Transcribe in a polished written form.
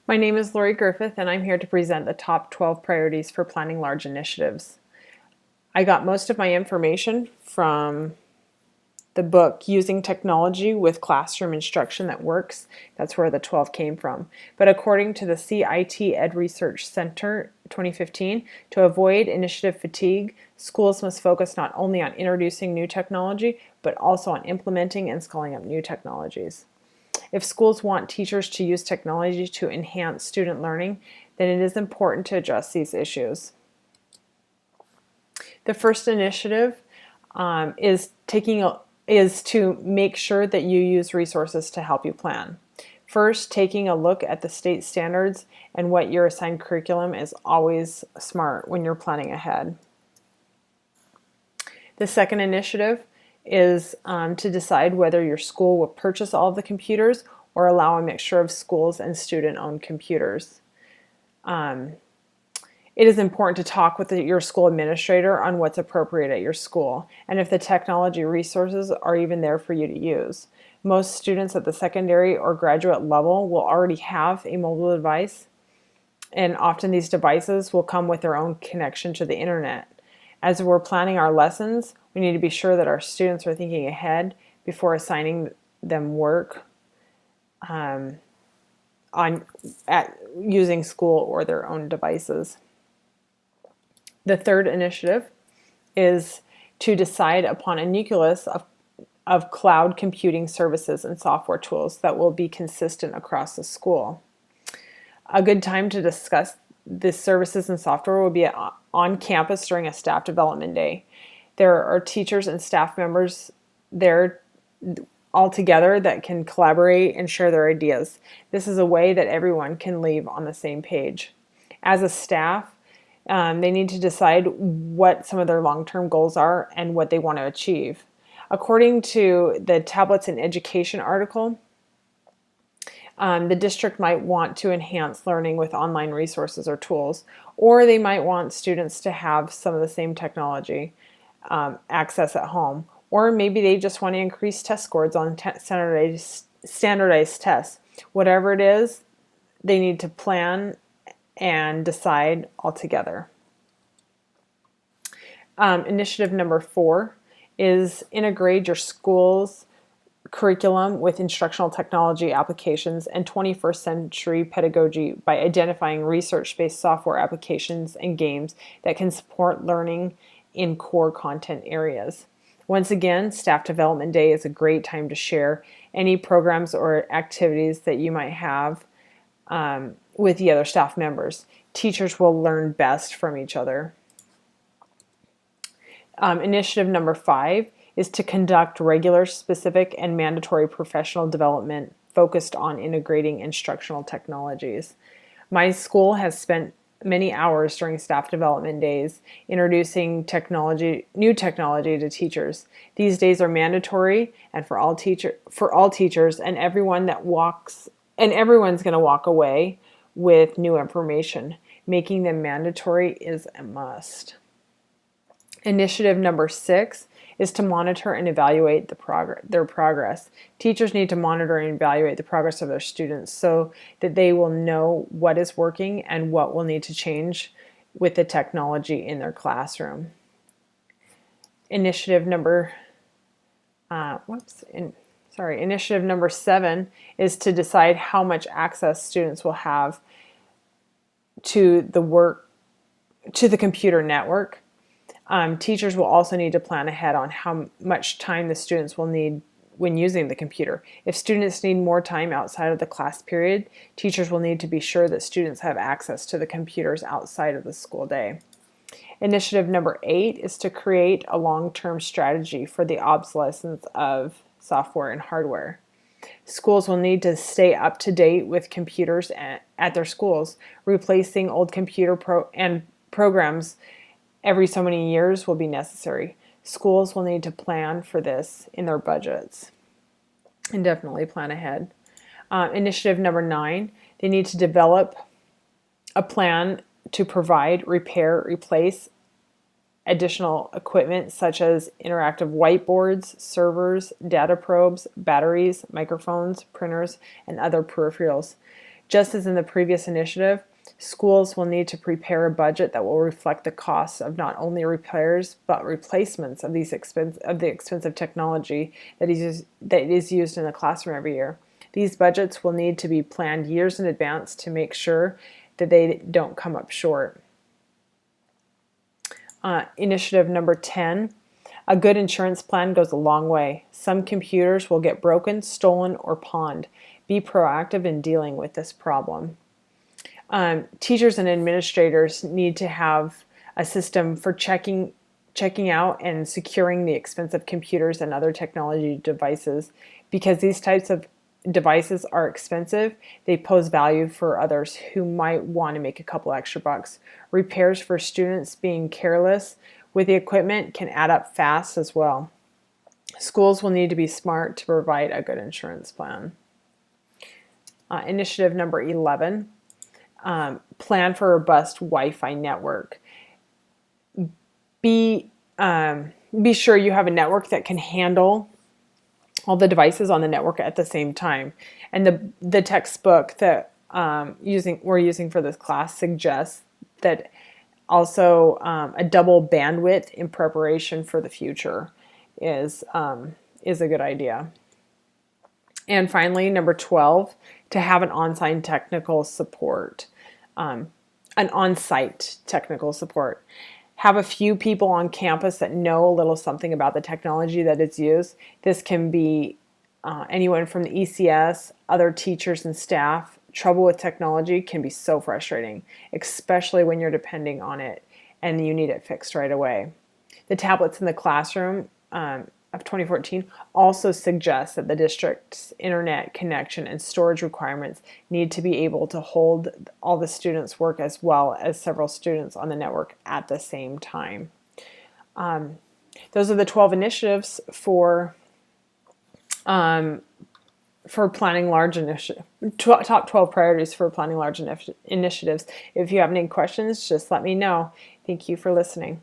My name is Lori Griffith, and I'm here to present the top 12 priorities for planning large initiatives. I got most of my information from the book Using Technology with Classroom Instruction That Works. That's where the 12 came from. But according to the CIT Ed Research Center 2015, to avoid initiative fatigue, schools must focus not only on introducing new technology, but also on implementing and scaling up new technologies. If schools want teachers to use technology to enhance student learning, then it is important to address these issues. The first initiative is to make sure that you use resources to help you plan. First, taking a look at the state standards and what your assigned curriculum is always smart when you're planning ahead. The second initiative is to decide whether your school will purchase all of the computers or allow a mixture of schools and student-owned computers. It is important to talk with your school administrator on what's appropriate at your school and if the technology resources are even there for you to use. Most students at the secondary or graduate level will already have a mobile device, and often these devices will come with their own connection to the internet. As we're planning our lessons, we need to be sure that our students are thinking ahead before assigning them work using school or their own devices. The third initiative is to decide upon a nucleus of cloud computing services and software tools that will be consistent across the school. A good time to discuss the services and software will be on campus during a staff development day. There are teachers and staff members there all together that can collaborate and share their ideas. This is a way that everyone can leave on the same page. As a staff, they need to decide what some of their long-term goals are and what they want to achieve. According to the Tablets in Education article, the district might want to enhance learning with online resources or tools, or they might want students to have some of the same technology access at home, or maybe they just want to increase test scores on standardized tests. Whatever it is, they need to plan and decide all together. Initiative number 4 is integrate your school's curriculum with instructional technology applications and 21st century pedagogy by identifying research-based software applications and games that can support learning in core content areas. Once again, Staff Development Day is a great time to share any programs or activities that you might have with the other staff members. Teachers will learn best from each other. Initiative number 5 is to conduct regular, specific, and mandatory professional development focused on integrating instructional technologies. My school has spent many hours during staff development days introducing new technology to teachers. These days are mandatory and for all teachers, and everyone's going to walk away with new information. Making them mandatory is a must. Initiative number 6 is to monitor and evaluate their progress. Teachers need to monitor and evaluate the progress of their students so that they will know what is working and what will need to change with the technology in their classroom. Initiative number 7 is to decide how much access students will have to the computer network. Teachers will also need to plan ahead on how much time the students will need when using the computer. If students need more time outside of the class period, teachers will need to be sure that students have access to the computers outside of the school day. Initiative number 8 is to create a long-term strategy for the obsolescence of software and hardware. Schools will need to stay up to date with computers at their schools. Replacing old computer programs every so many years will be necessary. Schools will need to plan for this in their budgets and definitely plan ahead. Initiative number 9, they need to develop a plan to provide, repair, replace additional equipment such as interactive whiteboards, servers, data probes, batteries, microphones, printers, and other peripherals. Just as in the previous initiative, schools will need to prepare a budget that will reflect the costs of not only repairs but replacements of the expensive technology that is used in the classroom every year. These budgets will need to be planned years in advance to make sure that they don't come up short. Initiative number 10, a good insurance plan goes a long way. Some computers will get broken, stolen, or pawned. Be proactive in dealing with this problem. Teachers and administrators need to have a system for checking out and securing the expensive computers and other technology devices. Because these types of devices are expensive, they pose value for others who might want to make a couple extra bucks. Repairs for students being careless with the equipment can add up fast as well. Schools will need to be smart to provide a good insurance plan. Initiative number 11, plan for a robust Wi-Fi network. Be sure you have a network that can handle all the devices on the network at the same time. And the textbook that we're using for this class suggests that also a double bandwidth in preparation for the future is a good idea. And finally, number 12, to have an on-site technical support. Have a few people on campus that know a little something about the technology that is used. This can be anyone from the ECS, other teachers and staff. Trouble with technology can be so frustrating, especially when you're depending on it and you need it fixed right away. The tablets in the classroom of 2014 also suggests that the district's internet connection and storage requirements need to be able to hold all the students' work as well as several students on the network at the same time. Those are the 12 initiatives for planning large initiatives, top 12 priorities for planning large initiatives. If you have any questions, just let me know. Thank you for listening.